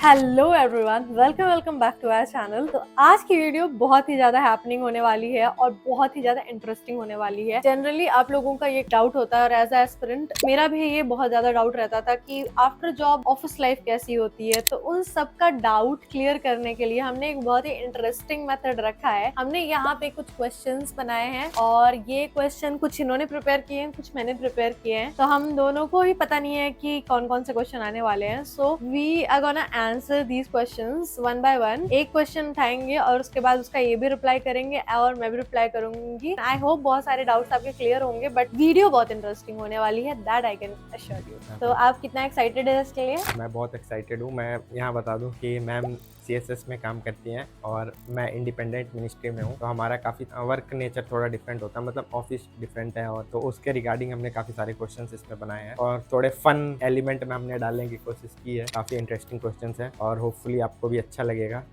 Hello everyone, welcome back to our channel. तो आज की वीडियो बहुत ही ज्यादा हैपनिंग होने वाली है और बहुत ही ज्यादा इंटरेस्टिंग होने वाली है। जनरली आप लोगों का ये डाउट होता है और एज एस्पिरेंट मेरा भी ये बहुत ज्यादा डाउट रहता था कि आफ्टर जॉब ऑफिस लाइफ कैसी होती है। तो उन सब का डाउट क्लियर करने के लिए हमने एक बहुत ही इंटरेस्टिंग मेथड रखा है। हमने यहाँ पे कुछ क्वेश्चंस बनाए हैं और ये क्वेश्चन कुछ इन्होंने प्रिपेयर किए हैं, कुछ मैंने प्रिपेयर किए हैं। तो हम दोनों को ही पता नहीं है कि कौन कौन से क्वेश्चन आने वाले हैं। So we are gonna answer these questions one by one. एक क्वेश्चन उठाएंगे और उसके बाद उसका ये भी रिप्लाई करेंगे और मैं भी रिप्लाई करूंगी। आई होप बहुत सारे डाउट्स आपके क्लियर होंगे, बट वीडियो बहुत इंटरेस्टिंग होने वाली है, that I can assure you. तो आप कितना एक्साइटेड है इसके लिए? मैं बहुत एक्साइटेड हूँ। मैं यहाँ बता दूँ कि मैम CSS में काम करती हैं और मैं इंडिपेंडेंट मिनिस्ट्री में हूँ, तो हमारा काफ़ी वर्क नेचर थोड़ा डिफरेंट होता है, मतलब ऑफिस डिफरेंट है। और तो उसके रिगार्डिंग हमने काफ़ी सारे क्वेश्चंस इसमें बनाए हैं और थोड़े फन एलिमेंट में हमने डालने की कोशिश की है। काफ़ी इंटरेस्टिंग क्वेश्चंस हैं और होपफुली आपको भी अच्छा लगेगा।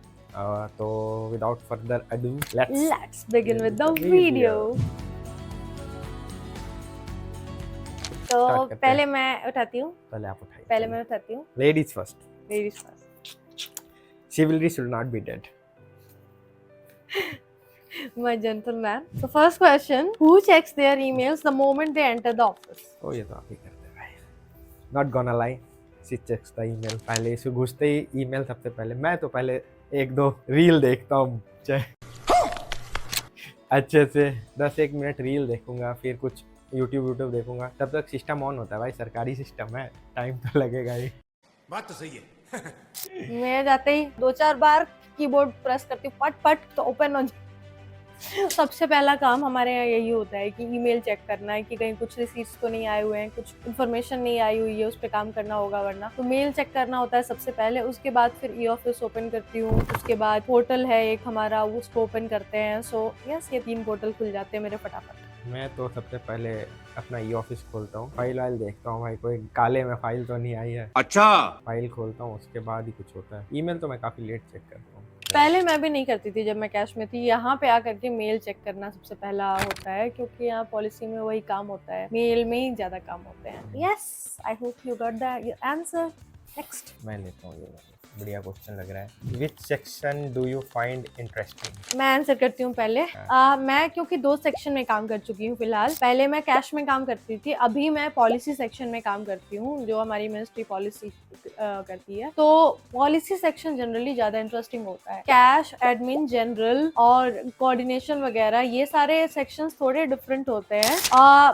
तो without further ado let's begin with the video. तो पहले मैं उठाती हूँ। पहले आप उठाइए। पहले मैं उठाती हूँ। Ladies first. Ladies first. Chivalry should not be dead. My gentleman. So first question: who checks their emails the moment they enter the office? तो ये तो आप ही करते हैं भाई। Not gonna lie, she checks the email। पहले इसे घुसते ही ईमेल सबसे पहले मैं तो पहले एक दो रील देखता हूँ, अच्छे से 10-1 मिनट रील देखूंगा, फिर कुछ यूट्यूब देखूंगा। तब तक सिस्टम ऑन होता है भाई, सरकारी सिस्टम है, टाइम तो लगेगा ही। बात तो सही है। मैं जाते ही 2-4 बार कीबोर्ड प्रेस करती हूँ, पट पट तो ओपन हो जाए। सबसे पहला काम हमारे यहाँ यही होता है कि ईमेल चेक करना है कि कहीं कुछ रिसीट्स तो नहीं आए हुए हैं, कुछ इन्फॉर्मेशन नहीं आई हुई है, उस पर काम करना होगा वरना। तो मेल चेक करना होता है सबसे पहले। उसके बाद फिर ई ऑफिस ओपन करती हूँ। उसके बाद पोर्टल है एक हमारा, उसको ओपन करते हैं। सो यस, ये 3 पोर्टल खुल जाते हैं मेरे फटाफट। मैं तो सबसे पहले अपना ई ऑफिस खोलता हूँ, फाइल वाइल देखता हूँ भाई, कोई काले में फाइल तो नहीं आई है। अच्छा, फाइल खोलता हूँ, उसके बाद ही कुछ होता है। ईमेल तो मैं काफ़ी लेट चेक करता हूँ। पहले मैं भी नहीं करती थी जब मैं कैश में थी। यहाँ पे आकर के मेल चेक करना सबसे पहला होता है, क्योंकि यहाँ पॉलिसी में वही काम होता है, मेल में ही ज्यादा काम होते हैं। Yes, I hope you got the answer. Next मैं लेता हूँ, ये बढ़िया क्वेश्चन लग रहा है। Which section do you find interesting? मैं आंसर करती हूँ पहले। मैं क्योंकि 2 सेक्शन में काम कर चुकी हूँ फिलहाल। पहले मैं कैश में काम करती थी, अभी मैं पॉलिसी सेक्शन में काम करती हूँ, जो हमारी मिनिस्ट्री पॉलिसी करती है। तो पॉलिसी सेक्शन जनरली ज्यादा इंटरेस्टिंग होता है। कैश, एडमिन, जनरल और कोऑर्डिनेशन वगैरह, ये सारे सेक्शंस थोड़े डिफरेंट होते हैं।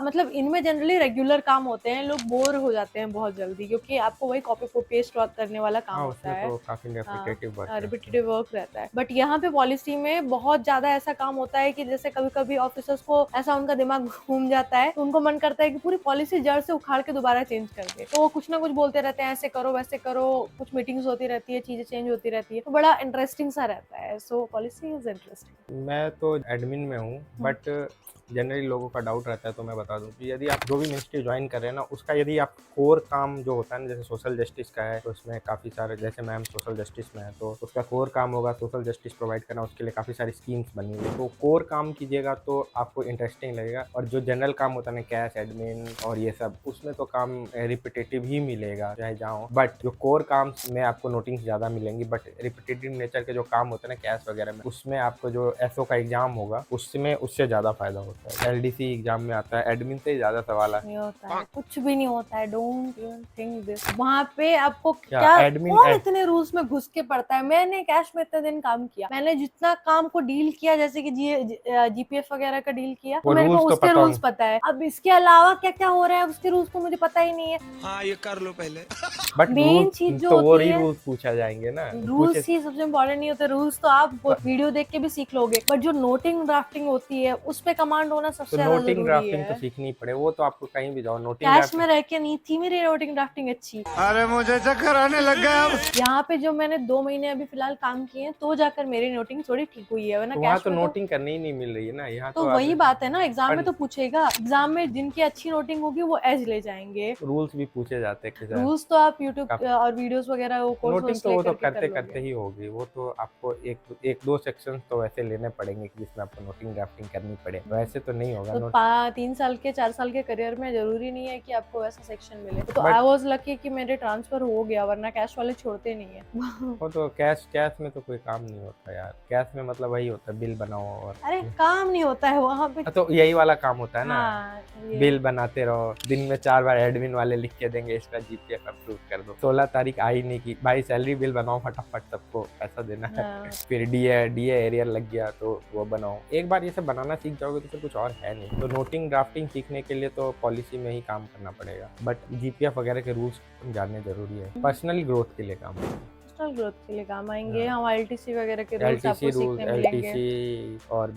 मतलब इनमें जनरली रेगुलर काम होते हैं, लोग बोर हो जाते हैं बहुत जल्दी, क्योंकि आपको वही कॉपी को पेस्ट करने वाला काम होता है। तो काफी रिपीटेटिव वर्क रहता है। बट यहाँ पे पॉलिसी में बहुत ज्यादा ऐसा काम होता है कि जैसे कभी कभी ऑफिसर्स को ऐसा उनका दिमाग घूम जाता है, तो उनको मन करता है कि पूरी पॉलिसी जड़ से उखाड़ के दोबारा चेंज कर दे। तो वो कुछ ना कुछ बोलते रहते हैं, ऐसे करो वैसे करो, कुछ मीटिंग्स होती रहती है, चीजें चेंज होती रहती है, तो बड़ा इंटरेस्टिंग सा रहता है। सो पॉलिसी इज इंटरेस्टिंग। मैं तो एडमिन में हूँ, बट जनरली लोगों का डाउट रहता है, तो मैं बता दूं कि यदि आप जो भी मिनिस्ट्री ज्वाइन कर रहे हैं ना, उसका यदि आप कोर काम जो होता है ना, जैसे सोशल जस्टिस का है, तो उसमें काफ़ी सारे, जैसे मैम सोशल जस्टिस में है, तो उसका कोर काम होगा सोशल जस्टिस प्रोवाइड करना। उसके लिए काफ़ी सारी स्कीम्स बनी हुई है, तो कोर काम कीजिएगा तो आपको इंटरेस्टिंग लगेगा। और जो जनरल काम होता है ना, कैश, एडमिन और ये सब, उसमें तो काम रिपीटेटिव ही मिलेगा चाहे जाओ। बट जो कोर काम में आपको नोटिंग्स ज़्यादा मिलेंगी, बट रिपीटेटिव नेचर के जो काम होते हैं ना कैश वगैरह में, उसमें आपको जो SO का एग्जाम होगा उसमें उससे ज़्यादा फायदा होता है। LDC एग्जाम में आता है, एडमिन से ज़्यादा सवाल है। नहीं होता है, कुछ भी नहीं होता है। Don't even think this. वहाँ पे आपको क्या एडमिन कौन इतने रूल्स में घुस के पड़ता है? मैंने कैश में इतने दिन काम किया, मैंने जितना काम को डील किया, जैसे कि GPF वगैरह का डील किया, तो मेरे को उसके रूल्स पता है। अब इसके अलावा क्या क्या हो रहा है उसके रूल्स तो मुझे पता ही नहीं है। हाँ ये कर लो पहले। बट मेन चीज जो तो वो होती है, रूल्स पूछा जाएंगे ना, रूल्स ही सबसे इम्पोर्टेंट नहीं होते। रूल्स तो आप वीडियो देख के भी सीख लोगे, बट जो नोटिंग ड्राफ्टिंग होती है उस पे कमांड होना सबसे ज्यादा नोटिंग जरूरी ड्राफ्टिंग तो है। सीखनी पड़े, वो तो आपको कहीं भी जाओ नोटिंग कैश में रह के नहीं थी मेरी नोटिंग ड्राफ्टिंग अच्छी। अरे मुझे चक्कर आने लग गया अब। यहाँ पे जो मैंने 2 महीने अभी फिलहाल काम किए हैं, तो जाकर मेरी नोटिंग थोड़ी ठीक हुई है, वरना वहाँ कैश तो में नोटिंग करने ही नहीं मिल रही है ना यहाँ तो वही बात है ना। एग्जाम में तो पूछेगा, एग्जाम में जिनकी अच्छी नोटिंग होगी वो एज ले जाएंगे। रूल्स भी पूछे जाते हैं। रूल्स तो आप यूट्यूब और वीडियोस वगैरह वो नोटिंग तो वो तो करते कर करते ही होगी, वो तो आपको एक दो सेक्शन तो वैसे लेने पड़ेंगे कि जिसमें आपको नोटिंग ड्राफ्टिंग करनी पड़े, वैसे तो नहीं होगा। तो 3 साल के 4 साल के करियर में जरूरी नहीं है कि आपको वैसा सेक्शन मिले। तो आई वाज लकी कि मेरे ट्रांसफर ट्रांसफर हो गया, वरना कैश वाले छोड़ते नहीं है। वो तो कैश कैश में तो कोई काम नहीं होता यार, कैश में मतलब वही होता है बिल बनाओ और अरे काम नहीं होता है वहाँ पे। तो यही वाला काम होता है ना, हाँ, ये बिल बनाते रहो, दिन में 4 बार एडमिन वाले लिख के देंगे इसका जीपीएफ अप्रूव कर दो, 16 तारीख आई नहीं की भाई सैलरी बिल बनाओ फटाफट, सबको पैसा देना है। हाँ। फिर डीए एरियर लग गया तो वो बनाओ, एक बार ये सब बनाना सीख जाओगे तो फिर कुछ और है नहीं। तो नोटिंग ड्राफ्टिंग सीखने के लिए तो पॉलिसी में ही काम करना पड़ेगा, बट जीपीएफ वगैरह के रूल्स जानने जरूरी है, पर्सनल ग्रोथ के लिए काम है। पर्सनल ग्रोथ के लिए काम आएंगे। हाँ। हम एलटीसी वगैरह के रूल्स एलटीसी आपको रूल, सीखने मिलेंगे। एलटीसी और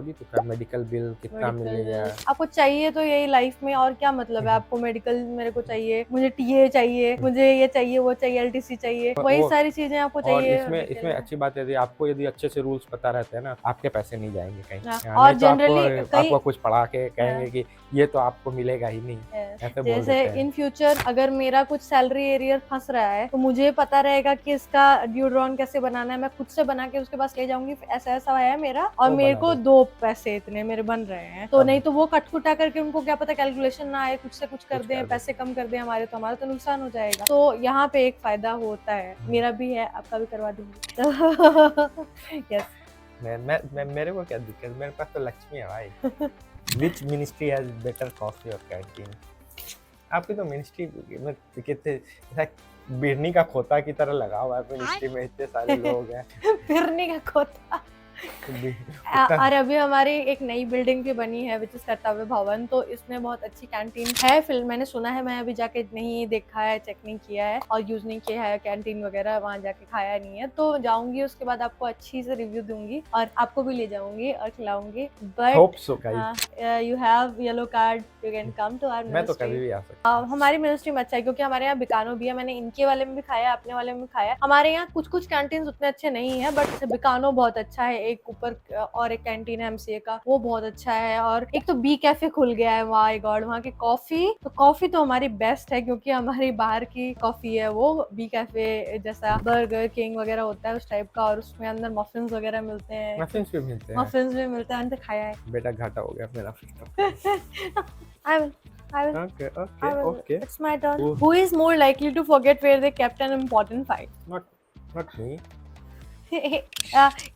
भी तो क्या, मेडिकल बिल कितना मेडिकल मिलेगा। आपको चाहिए तो यही लाइफ में, और क्या मतलब है आपको मेडिकल मेरे को चाहिए, मुझे टीए चाहिए, मुझे ये चाहिए, वो चाहिए, एलटीसी चाहिए, वही सारी चीजें आपको और चाहिए। इसमें अच्छी बात है, यदि अच्छे से रूल्स पता रहते हैं ना, आपके पैसे नहीं जाएंगे कहीं। हाँ, और और जनरली आपको कुछ पढ़ा के कहेंगे कि ये तो आपको मिलेगा ही नहीं, ऐसे बोल जैसे देते हैं। इन फ्यूचर अगर मेरा कुछ सैलरी एरियर फंस रहा है तो मुझे पता रहेगा कि इसका ड्यू ड्रॉन कैसे बनाना है, मैं खुद से बना के उसके पास ले जाऊंगी, ऐसा ऐसा है मेरा और वो मेरे बना को दो। 2 पैसे इतने मेरे बन रहे हैं, तो अब- नहीं तो वो कटकुटा करके उनको क्या पता कैलकुलेशन ना आए, कुछ से कुछ कर कुछ दें, कर दो। पैसे कम कर दें हमारे, तो हमारा तो नुकसान हो जाएगा। तो यहाँ पे एक फायदा होता है, मेरा भी है, आपका भी करवा दूंगी। यस। मेरे को क्या दिक्कत, मेरे पास तो लक्ष्मी है भाई। Which ministry has better coffee और कैंटीन? आपकी तो मिनिस्ट्री में कितने ऐसा बिरनी का खोता की तरह लगा हुआ है मिनिस्ट्री में, इतने सारे लोग हैं। फिरनी का खोता। और अभी हमारी एक नई बिल्डिंग भी बनी है विच इज कर्तव्य भवन, तो इसमें बहुत अच्छी कैंटीन है। फिर मैंने सुना है, मैं अभी जाके नहीं देखा है, चेक नहीं किया है और यूज नहीं किया है कैंटीन वगैरह, वहाँ जाके खाया नहीं है, तो जाऊंगी उसके बाद आपको अच्छी से रिव्यू दूंगी और आपको भी ले जाऊंगी और खिलाऊंगी। Hope but so guys, you have yellow card, you can come to our मैं तो कभी भी आ सकता हूँ। हमारी मिनिस्ट्री में अच्छा है क्योंकि हमारे यहाँ बिकानो भी है, मैंने इनके वाले में भी खाया, अपने वाले में भी खाया। हमारे यहाँ कुछ कुछ कैंटीन उतने अच्छे नहीं है, बट बिकानो बहुत अच्छा है। एक ऊपर और एक कैंटीन है एमसीए का, वो बहुत अच्छा है। और एक तो बी कैफे खुल गया है, माय गॉड, वहाँ की कॉफी तो हमारी बेस्ट है क्योंकि हमारी बाहर की कॉफी है वो। बी कैफे जैसा बर्गर किंग वगैरह होता है उस टाइप का, और उसमें अंदर मफिन्स वगैरह मिलते हैं। मफिन्स भी मिलते हैं? मफिन्स भी मिलते हैं, अंदर खाया है। बेटा घाटा हो गया मेरा फिर। I will. Okay. It's my turn. Who? Who is more likely to forget where they kept an important file? Not me.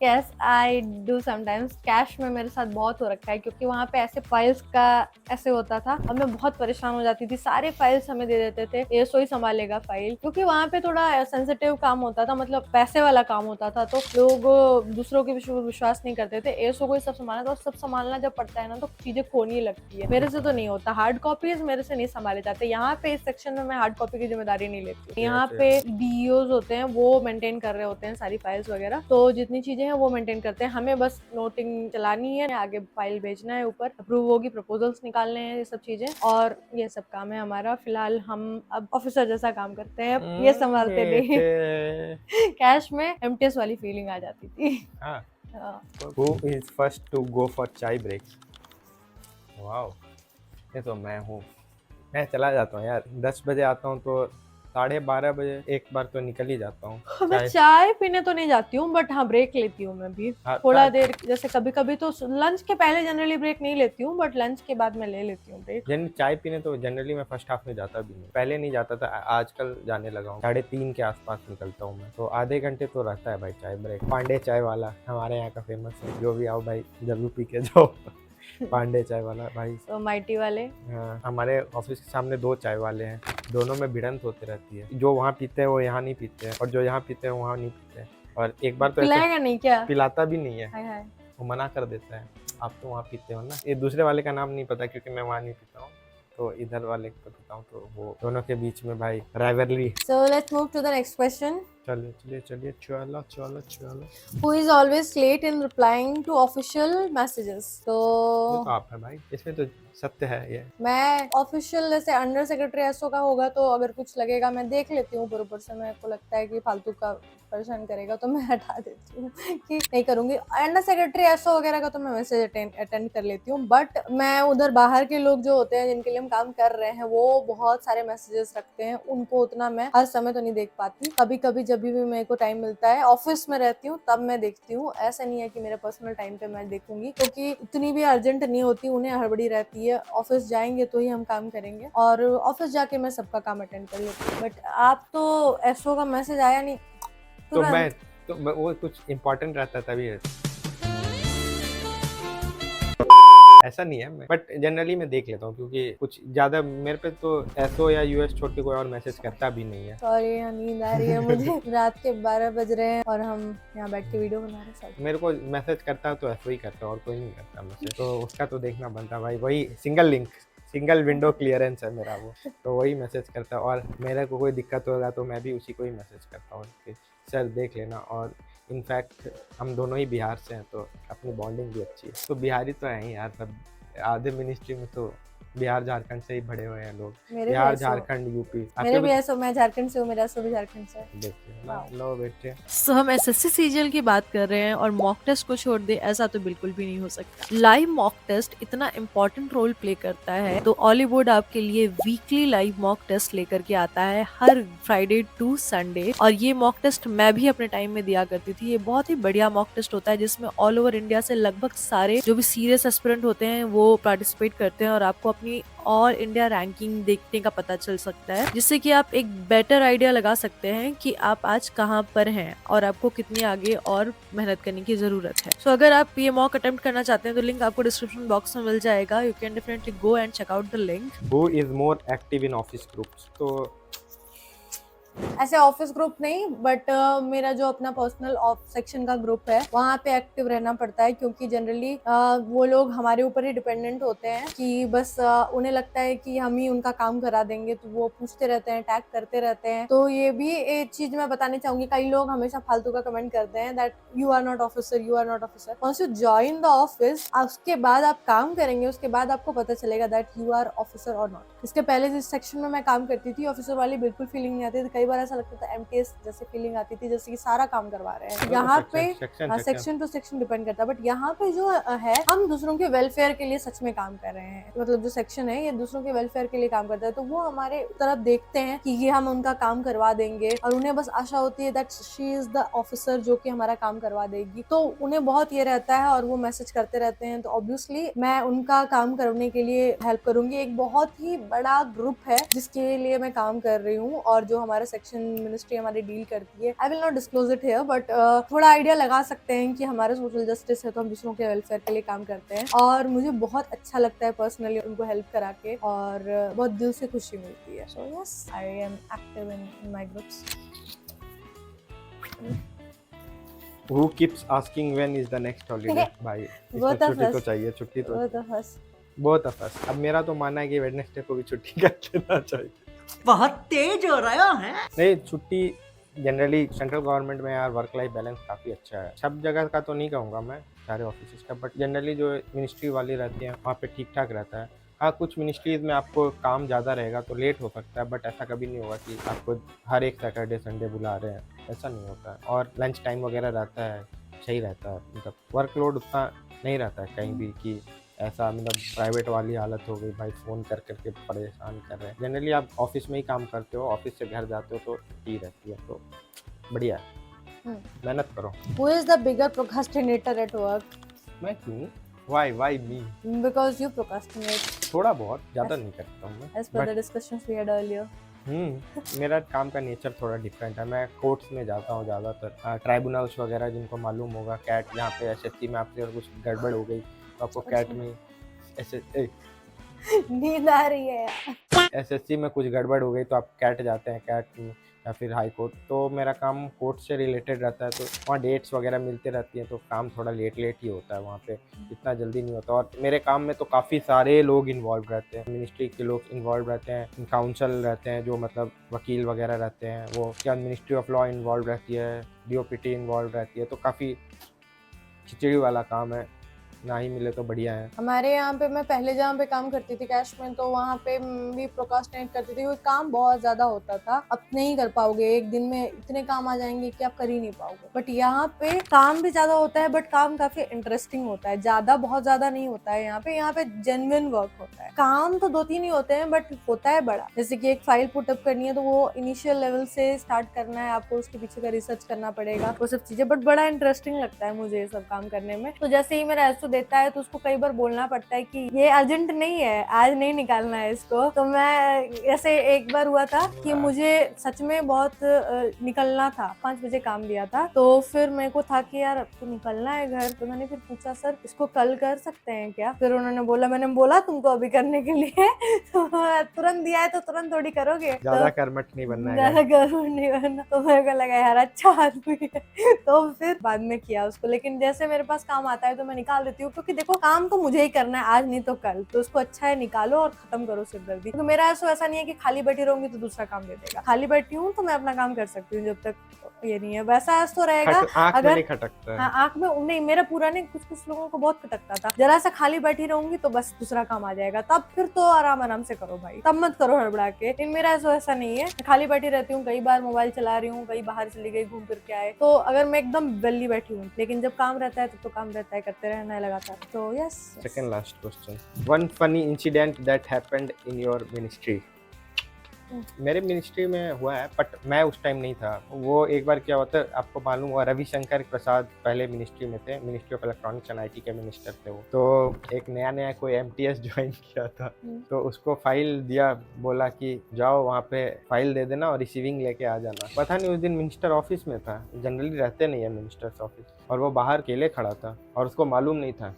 Yes, I do sometimes. Cash में मेरे साथ बहुत हो रखा है क्योंकि वहाँ पे ऐसे फाइल्स का ऐसे होता था और मैं बहुत परेशान हो जाती थी। सारे फाइल्स हमें दे देते थे, एएसओ ही संभालेगा फाइल, क्योंकि वहाँ पे थोड़ा सेंसिटिव काम होता था, मतलब पैसे वाला काम होता था, तो लोग दूसरों के विश्वास नहीं करते थे। एएसओ को ही सब संभालना था, और सब संभालना जब पड़ता है ना तो चीजें खोनी लगती है। मेरे से तो नहीं होता, हार्ड कॉपीज मेरे से नहीं संभाले जाते। यहाँ पे इस सेक्शन में मैं हार्ड कॉपी की जिम्मेदारी नहीं लेती। यहाँ पे डीईओज होते हैं, वो मेंटेन कर रहे होते हैं सारी फाइल्स वगैरह, तो जितनी चीजें हैं वो मेंटेन करते हैं। हमें बस नोटिंग चलानी है, आगे फाइल भेजना है, ऊपर अप्रूव होगी, प्रपोजल्स निकालने हैं, ये सब चीजें, और ये सब काम है हमारा। फिलहाल हम अब ऑफिसर जैसा काम करते हैं, ये संभालते नहीं। कैश में एमटीएस वाली फीलिंग आ जाती थी। Who is first to go for चाय ब्रेक? वाओ, ये तो मैं हूँ। मैं चला जाता हूँ यार, 10 बजे आता हूँ तो 12:30 बजे एक बार तो निकल ही जाता हूँ। मैं चाय पीने तो नहीं जाती हूँ, बट हाँ ब्रेक लेती हूँ मैं भी थोड़ा देर, जैसे कभी कभी तो लंच के पहले जनरली ब्रेक नहीं लेती हूँ, बट लंच के बाद मैं ले लेती हूँ ब्रेक। चाय पीने तो जनरली मैं फर्स्ट हाफ में जाता भी नहीं, पहले नहीं जाता था, आजकल जाने लगा हूँ। 3:30 के आसपास निकलता हूँ मैं, तो आधे घंटे तो रहता है भाई चाय ब्रेक। पांडे चाय वाला हमारे यहाँ का फेमस है, जो भी आओ भाई जरूर पी के जाओ। पांडे चाय वाला भाई, तो माइटी वाले। हाँ, हमारे ऑफिस के सामने 2 चाय वाले हैं, दोनों में भिड़ंत होती रहती है। जो वहाँ पीते हैं वो यहाँ नहीं पीते हैं, और जो यहाँ पीते हैं वहाँ नहीं पीते हैं। और एक बार तो पिलाएगा नहीं क्या? पिलाता भी नहीं है, हाय हाय। वो मना कर देता है, आप तो वहाँ पीते हो ना। ये दूसरे वाले का नाम नहीं पता क्योंकि मैं वहाँ नहीं पीता हूँ, तो इधर वाले को पीता हूँ, तो वो दोनों के बीच में भाई rivalry. So let's move to the next question. चलिए चलो। Who is always late in replying to official messages? ये तो तो आप है भाई, इसमें तो सत्य है ये। मैं ऑफिशियल जैसे अंडर सेक्रेटरी एसओ का होगा तो अगर कुछ लगेगा मैं देख लेती हूँ ऊपर से, मेरे को लगता है कि फालतू का परेशान करेगा तो मैं हटा देती हूँ कि नहीं करूंगी। अंडर सेक्रेटरी एसओ वगैरह का तो मैं मैसेज अटेंड कर लेती हूँ, बट मैं उधर बाहर के लोग जो होते हैं जिनके लिए हम काम कर रहे हैं वो बहुत सारे मैसेजेस रखते हैं, उनको उतना मैं हर समय तो नहीं देख पाती। कभी कभी जब भी मेरे को टाइम मिलता है, ऑफिस में रहती हूँ तब मैं देखती हूँ। ऐसा नहीं है कि मेरे पर्सनल टाइम पे मैं देखूंगी, क्योंकि इतनी भी अर्जेंट नहीं होती, उन्हें हड़बड़ी रहती है। ऑफिस जाएंगे तो ही हम काम करेंगे, और ऑफिस जाके मैं सबका काम अटेंड कर लेती हूँ। बट आप तो एसओ का मैसेज आया नहीं तो तुरंत। वो कुछ इम्पोर्टेंट रहता है तभी ऐसा नहीं है, बट जनरली मैं देख लेता हूँ, क्योंकि कुछ ज़्यादा मेरे पे तो एसओ या यूएस छोड़ के कोई और मैसेज करता भी नहीं है। सॉरी, नींद आ रही है मुझे। रात के 12 बज रहे हैं और हम यहाँ बैठ के वीडियो बना रहे हैं सब। मेरे को मैसेज करता है तो एसओ ही करता है, और कोई नहीं करता मैसेज, तो उसका तो देखना बनता है भाई। वही single link, single window clearance है मेरा वो, तो वही मैसेज करता है। और मेरे को कोई दिक्कत होगा तो मैं भी उसी को ही मैसेज करता हूँ कि सर देख लेना। और इनफैक्ट हम दोनों ही बिहार से हैं, तो अपनी बॉन्डिंग भी अच्छी है। तो बिहारी तो हैं ही यार सब, आधे मिनिस्ट्री में तो बिहार झारखंड से ही बड़े हुए हैं लोग। मेरे भी बिहार ऐसे झारखंड यूपी मेरे भी ऐसा, मैं झारखंड से हूँ, मेरा सब झारखंड से है। देखिए ना, लो बेटे। सो हम एसएससी सीजीएल की बात कर रहे हैं और मॉक टेस्ट को छोड़ दे, ऐसा तो बिल्कुल भी नहीं हो सकता। लाइव मॉक टेस्ट इतना इम्पोर्टेंट रोल प्ले करता है, तो ऑली बोर्ड आपके लिए वीकली लाइव मॉक टेस्ट लेकर के आता है हर फ्राइडे टू संडे। और ये मॉक टेस्ट मैं भी अपने टाइम में दिया करती थी। ये बहुत ही बढ़िया मॉक टेस्ट होता है, जिसमें ऑल ओवर इंडिया से लगभग सारे जो भी सीरियस एस्पिरेंट होते हैं वो पार्टिसिपेट करते हैं, और आपको अपनी ऑल इंडिया रैंकिंग देखने का पता चल सकता है, जिससे कि आप एक बेटर आइडिया लगा सकते हैं कि आप आज कहाँ पर हैं और आपको कितनी आगे और मेहनत करने की जरूरत है। सो अगर आप ये मॉक अटेम्प्ट करना चाहते हैं तो लिंक आपको डिस्क्रिप्शन बॉक्स में मिल जाएगा। You can definitely go and check out the link. Who is more active in office groups? तो ऐसे ऑफिस ग्रुप नहीं, बट मेरा जो अपना पर्सनल ऑफ सेक्शन का ग्रुप है वहाँ पे एक्टिव रहना पड़ता है, क्योंकि जनरली वो लोग हमारे ऊपर ही डिपेंडेंट होते हैं कि बस उन्हें लगता है कि हम ही उनका काम करा देंगे, तो वो पूछते रहते हैं, टैग करते रहते हैं। तो ये भी एक चीज मैं बतानी चाहूंगी, कई लोग हमेशा फालतू का कमेंट करते हैं that you are not officer, you are not officer. Once you join the office, उसके बाद आप काम करेंगे, उसके बाद आपको पता चलेगा दैट यू आर ऑफिसर और नॉट। इसके पहले जिस सेक्शन में मैं काम करती थी, ऑफिसर वाली बिल्कुल फीलिंग नहीं आती थी। कई बार ऐसा लगता था एमटीएस जैसे फीलिंग आती थी, जैसे कि सारा काम करवा रहे हैं। यहाँ पे सेक्शन टू सेक्शन डिपेंड करता है, बट यहाँ पे जो है हम दूसरों के वेलफेयर के लिए सच में काम कर रहे हैं। मतलब जो सेक्शन है ये दूसरों के वेलफेयर के लिए काम करता है, तो वो हमारे तरफ देखते हैं कि ये हम उनका काम करवा देंगे, और उन्हें बस आशा होती है that she is the officer जो कि हमारा काम करवा देगी। तो उन्हें बहुत ये रहता है और वो मैसेज करते रहते हैं, तो ऑब्वियसली मैं उनका काम करने के लिए हेल्प करूंगी। एक बहुत ही बड़ा ग्रुप है जिसके लिए मैं काम कर रही हूँ, और जो हमारे सेक्शन मिनिस्ट्री हमारी डील करती है। I will not disclose it here, but थोड़ा आइडिया लगा सकते हैं कि हमारे सोशल जस्टिस है तो हम दूसरों के वेलफेयर के लिए काम करते हैं, और मुझे बहुत अच्छा लगता है पर्सनली उनको हेल्प करा के, और बहुत दिल से खुशी मिलती है। So yes, I am active in my groups. Who keeps asking when is the next holiday? भाई इसमें Both of छुट्टी तो us. चाहिए, छुट्टी तो वो तो बस बहुत अफस। अब मेरा तो मानना है कि वेडनेसडे को भी छुट्टी कर लेना चाहिए। बहुत तेज हो रहा है। नहीं, छुट्टी जनरली सेंट्रल गवर्नमेंट में यार वर्क लाइफ बैलेंस काफ़ी अच्छा है। सब जगह का तो नहीं कहूँगा मैं, सारे ऑफिस का, बट जनरली जो मिनिस्ट्री वाली रहती हैं वहाँ पे ठीक ठाक रहता है। हाँ, कुछ मिनिस्ट्रीज़ में आपको काम ज़्यादा रहेगा तो लेट हो सकता है, बट ऐसा कभी नहीं होगा कि आपको हर एक सैटरडे संडे बुला रहे हैं, ऐसा नहीं होता है। और लंच टाइम वगैरह रहता है, सही रहता है। मतलब वर्कलोड उतना नहीं रहता है कहीं भी कि ऐसा मतलब प्राइवेट वाली हालत हो गई भाई फ़ोन कर करके परेशान कर रहे हैं। जनरली आप ऑफिस में ही काम करते हो, ऑफिस से घर जाते हो तो छुट्टी रहती है, तो बढ़िया है। मेहनत करो। Who is the bigger procrastinator at work? मैं क्यों? Why me? Because you procrastinate, थोड़ा बहुत, ज़्यादा नहीं करता हूँ मैं, as per but the discussions we had earlier. मेरा काम का नेचर थोड़ा डिफरेंट है। मैं कोर्ट्स में जाता हूँ ज़्यादातर, ट्राइब्यूनल्स वगैरह जिनको मालूम होगा, कैट जहाँ पे एसएससी में आपसे अगर कुछ गड़बड़ हो गई तो आपको कैट में नींद आ रही है यार। एसएससी में कुछ गड़बड़ हो गई तो आप कैट जाते हैं, कैट में, या फिर हाई कोर्ट। तो मेरा काम कोर्ट से रिलेटेड रहता है, तो वहाँ डेट्स वगैरह मिलते रहती हैं, तो काम थोड़ा लेट ही होता है वहाँ पे, इतना जल्दी नहीं होता। और मेरे काम में तो काफ़ी सारे लोग इन्वॉल्व रहते हैं, मिनिस्ट्री के लोग इन्वॉल्व रहते हैं, काउंसिल रहते हैं जो मतलब वकील वगैरह रहते हैं, वो क्या मिनिस्ट्री ऑफ लॉ इन्वॉल्व रहती है, डीओपीटी इन्वॉल्व रहती है, तो काफ़ी खिचड़ी वाला काम है। ना ही मिले तो बढ़िया है। हमारे यहाँ पे मैं पहले जहाँ पे काम करती थी कैश में, तो वहाँ पे भी प्रोक्रास्टिनेट करती थी क्योंकि काम बहुत ज्यादा होता था। अब नहीं कर पाओगे, एक दिन में इतने काम आ जाएंगे कि आप कर ही नहीं पाओगे। बट यहाँ पे काम भी ज्यादा होता है, बट काम काफी इंटरेस्टिंग होता है। ज्यादा बहुत ज्यादा नहीं होता है यहाँ पे जेन्युइन वर्क होता है। काम तो 2-3 ही होते हैं बट होता है बड़ा। जैसे कि एक फाइल पुटअप करनी है तो वो इनिशियल लेवल से स्टार्ट करना है, आपको उसके पीछे का रिसर्च करना पड़ेगा, वो सब चीजें। बट बड़ा इंटरेस्टिंग लगता है मुझे ये सब काम करने में। तो जैसे ही मेरा एसओ देता है तो उसको कई बार बोलना पड़ता है कि ये अर्जेंट नहीं है, आज नहीं निकालना है इसको। तो मैं ऐसे एक बार हुआ था कि मुझे सच में बहुत निकलना था, 5 बजे काम दिया था। तो फिर मेरे को था कि यार अब तो निकलना है घर। तो मैंने फिर पूछा सर इसको कल कर सकते हैं क्या? फिर उन्होंने बोला, मैंने बोला तुमको अभी करने के लिए तो तुरंत दिया है तो तुरंत थोड़ी करोगे, ज्यादा तो कर्मठ नहीं बनना है। ज्यादा गरुड़ नहीं बनना। तो मेरे को लगा यार अच्छा आदमी है तो फिर बाद में किया उसको। लेकिन जैसे मेरे पास काम आता है तो मैं निकाल देती हूँ, क्योंकि देखो काम तो मुझे ही करना है, आज नहीं तो कल। तो उसको अच्छा है निकालो और खत्म करो सिरदर्दी। क्योंकि मेरा ऐसा नहीं है कि खाली बैठी रहूंगी तो दूसरा काम दे देगा। खाली बैठी हूँ तो मैं अपना काम कर सकती हूँ जब तक ये नहीं है। वैसा तो रहेगा आँख में अगर नहीं खटकता है। हाँ, आंख में नहीं, मेरा पूरा नहीं, कुछ लोगों को बहुत खटकता था। जरा सा खाली बैठी रहूंगी तो बस दूसरा काम आ जाएगा, तब फिर तो आराम से करो भाई, तब मत करो हड़बड़ा के। लेकिन मेरा ऐसा नहीं है, खाली बैठी रहती हूँ, कई बार मोबाइल चला रही हूँ, कहीं बाहर चली गई घूम फिर के आए, तो अगर मैं एकदम वेली बैठी हूँ। लेकिन जब काम रहता है तो काम रहता है, करते रहना है लगातार। तो yes. Second last question, one funny incident that happened in your ministry. मेरे मिनिस्ट्री में हुआ है बट मैं उस टाइम नहीं था। वो एक बार क्या होता है आपको मालूम हुआ, रविशंकर प्रसाद पहले मिनिस्ट्री में थे, ministry of electronics and IT के मिनिस्टर थे वो। तो एक नया कोई एमटीएस ज्वाइन किया था, तो उसको फाइल दिया, बोला कि जाओ वहाँ पे फाइल दे देना और रिसीविंग लेके आ जाना। पता नहीं उस दिन मिनिस्टर ऑफिस में था, जनरली रहते नहीं है मिनिस्टर्स ऑफिस, और वो बाहर अकेले खड़ा था और उसको मालूम नहीं था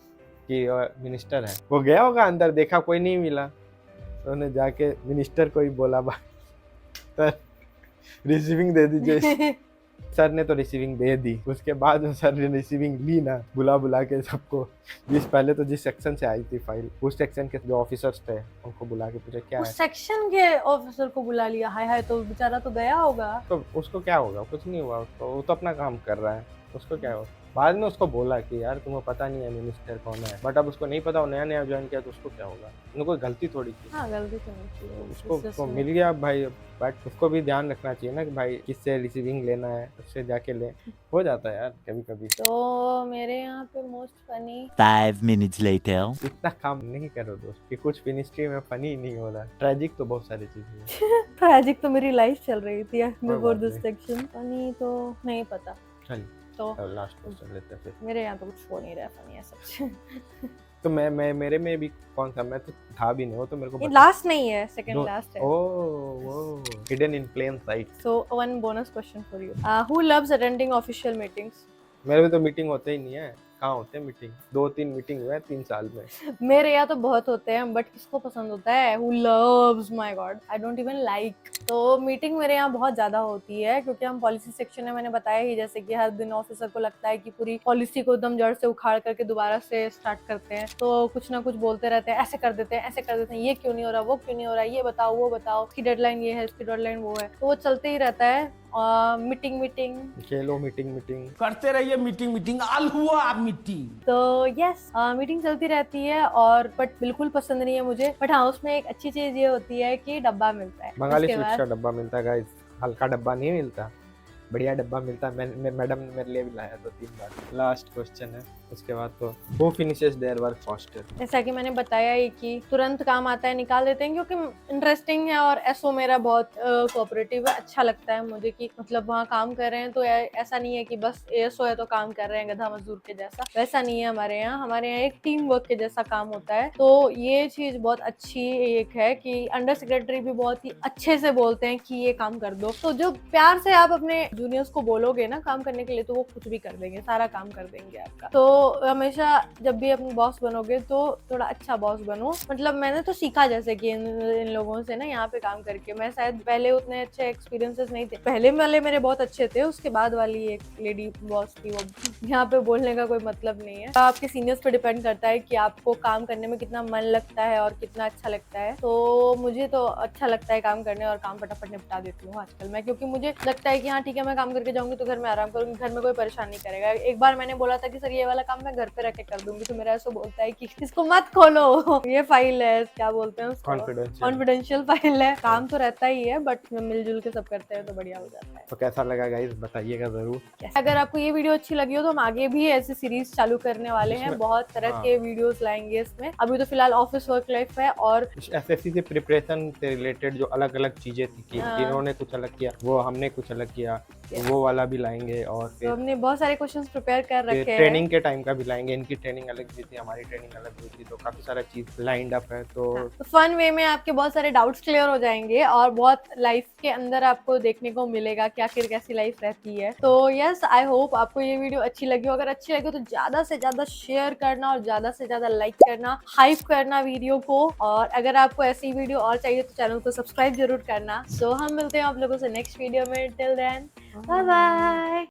कि मिनिस्टर है। वो गया होगा अंदर, देखा कोई नहीं मिला, तो उन्हें जाके मिनिस्टर को ही बोला सर रिसीविंग दे दीजिए। सर ने तो रिसीविंग दे दी। उसके बाद सर ने रिसीविंग ली ना, बुला के सबको, पहले तो जिस सेक्शन से आई थी फाइल, उस सेक्शन के जो ऑफिसर्स थे उनको बुला के पूछा क्या है। उस सेक्शन के ऑफिसर को बुला लिया? हाय तो बेचारा तो गया होगा। तो उसको क्या होगा, कुछ नहीं हुआ उसको, वो तो अपना काम कर रहा है, उसको क्या होगा। बाद में उसको बोला कि यार तुम्हें पता नहीं है मिनिस्टर कौन है, बट अब उसको नहीं पता, वो नया ज्वाइन किया, तो उसको क्या होगा, उन्होंने कोई गलती थोड़ी की। हाँ, गलती तो नहीं की उसको मिल गया भाई, बट उसको भी ध्यान रखना चाहिए ना कि भाई किससे रिसीविंग लेना है, उससे जाके ले, हो जाता है यार कभी कभी। तो मेरे यहाँ पे मोस्ट फनी 5 minutes later. इतना काम नहीं करो दोस्त कि कुछ मिनिस्ट्री में फनी नहीं हो रहा। ट्रेजिक तो बहुत सारी चीजें हैं। ट्रेजिक तो मेरी लाइफ चल रही थी बिफोर बात दिस नहीं। सेक्शन। फनी तो नहीं पता। चल तो लास्ट क्वेश्चन लेते हैं फिर। मेरे यहाँ तो कुछ हो नहीं रहा फनी सच। तो मैं मेरे में भी कौन सा, मैं तो था भी नहीं, वो तो मेरे को ये लास्ट नहीं है, सेकंड दो- लास्ट है। Oh hidden in plain sight. So one bonus question for you. Who loves attending official meetings? मेरे में तो मीटिंग होते ही नहीं है, कहाँ होते हैं मीटिंग, 2-3 मीटिंग हुए हैं 3 साल में। मेरे यहाँ तो बहुत होते हैं, बट किसको पसंद होता है? Who loves? My God, I don't even like. तो मीटिंग मेरे यहाँ बहुत ज्यादा होती है क्योंकि हम पॉलिसी सेक्शन में, मैंने बताया ही, जैसे कि हर दिन ऑफिसर को लगता है कि पूरी पॉलिसी को एकदम जड़ से उखाड़ करके दोबारा से स्टार्ट करते हैं। तो कुछ ना कुछ बोलते रहते हैं, ऐसे कर देते हैं, ऐसे कर देते हैं, ये क्यों नहीं हो रहा, वो क्यों नहीं हो रहा, ये बताओ, वो बताओ, इसकी डेडलाइन ये है, इसकी डेडलाइन वो है। तो वो चलते ही रहता है। मीटिंग खेलो मीटिंग करते रहिए मीटिंग आल हुआ आप मीटिंग। तो यस, मीटिंग चलती रहती है, और बट बिल्कुल पसंद नहीं है मुझे। बट हाँ, उसमें एक अच्छी चीज ये होती है कि डब्बा मिलता है। बंगाली उसके स्वीट्स बाद का डब्बा मिलता है गाइस, हल्का डब्बा नहीं मिलता, बढ़िया डब्बा मिलता है। मैडम ने मेरे लिए भी लाया 2-3 बार। लास्ट क्वेश्चन है, उसके बाद तो who finishes their work faster. जैसा कि मैंने बताया ही कि तुरंत काम आता है, निकाल देते हैं, क्योंकि इंटरेस्टिंग है। और एसओ मेरा बहुत कोऑपरेटिव है, अच्छा लगता है मुझे कि मतलब वहाँ काम कर रहे हैं तो ऐसा नहीं है कि बस एसओ है तो काम कर रहे हैं गधा मजदूर के जैसा, वैसा नहीं है हमारे यहाँ एक टीम वर्क के जैसा काम होता है। तो ये चीज बहुत अच्छी एक है कि अंडर सेक्रेटरी भी बहुत ही अच्छे से बोलते हैं कि ये काम कर दो। तो जो प्यार से आप अपने जूनियर्स को बोलोगे ना काम करने के लिए, तो वो कुछ भी कर देंगे, सारा काम कर देंगे आपका। तो हमेशा जब भी अपने बॉस बनोगे तो थोड़ा अच्छा बॉस बनो। मतलब मैंने तो सीखा, जैसे कि इन लोगों से ना यहाँ पे काम करके। मैं शायद पहले उतने अच्छे एक्सपीरियंसेस नहीं थे, पहले वाले मेरे बहुत अच्छे थे, उसके बाद वाली एक लेडी बॉस थी, वो यहाँ पे बोलने का कोई मतलब नहीं है। आपके सीनियर्स पे डिपेंड करता है कि आपको काम करने में कितना मन लगता है और कितना अच्छा लगता है। तो मुझे तो अच्छा लगता है काम करने, और काम फटाफट निपटा देती हूँ आजकल मैं, क्योंकि मुझे लगता है कि हाँ ठीक है, मैं काम करके जाऊंगी तो घर में आराम करूंगी, घर में कोई परेशान नहीं करेगा। एक बार मैंने बोला था कि सर ये वाला काम मैं घर पे रह के कर दूंगी, तो मेरा ऐसा बोलता है कि इसको मत खोलो, ये फाइल है, क्या बोलते हैं उसको, कॉन्फिडेंशियल फाइल है। काम तो रहता ही है बट मिलजुल के सब करते हैं तो बढ़िया हो जाता है। तो कैसा लगा गाइस बताइएगा जरूर। अगर आपको ये वीडियो अच्छी लगी हो तो हम आगे भी ऐसी सीरीज चालू करने वाले हैं, बहुत तरह के वीडियोस लाएंगे इसमें। अभी तो फिलहाल ऑफिस वर्क लाइफ है और एसएससी से प्रिपरेशन से रिलेटेड जो अलग अलग चीजें थी कि इन्होंने कुछ अलग किया, वो हमने कुछ अलग किया, तो वो वाला भी लाएंगे। और तो हमने बहुत सारे क्वेश्चंस प्रिपेयर कर रखे हैं, ट्रेनिंग के टाइम का भी लाएंगे। इनकी ट्रेनिंग अलग हुई थी, हमारी ट्रेनिंग अलग हुई थी, तो काफी सारा चीज लाइंड अप है। तो फन वे में आपके बहुत सारे डाउट्स क्लियर हो जाएंगे और बहुत लाइफ के अंदर आपको देखने को मिलेगा कि आखिर कैसी लाइफ रहती है। तो यस, आई होप आपको ये वीडियो अच्छी लगी हो। अगर अच्छी लगी हो तो ज्यादा से ज्यादा शेयर करना और ज्यादा से ज्यादा लाइक करना, हाइप करना वीडियो को। और अगर आपको ऐसी वीडियो और चाहिए तो चैनल को सब्सक्राइब जरूर करना। सो हम मिलते हैं आप लोगों से नेक्स्ट वीडियो में। Till then bye bye.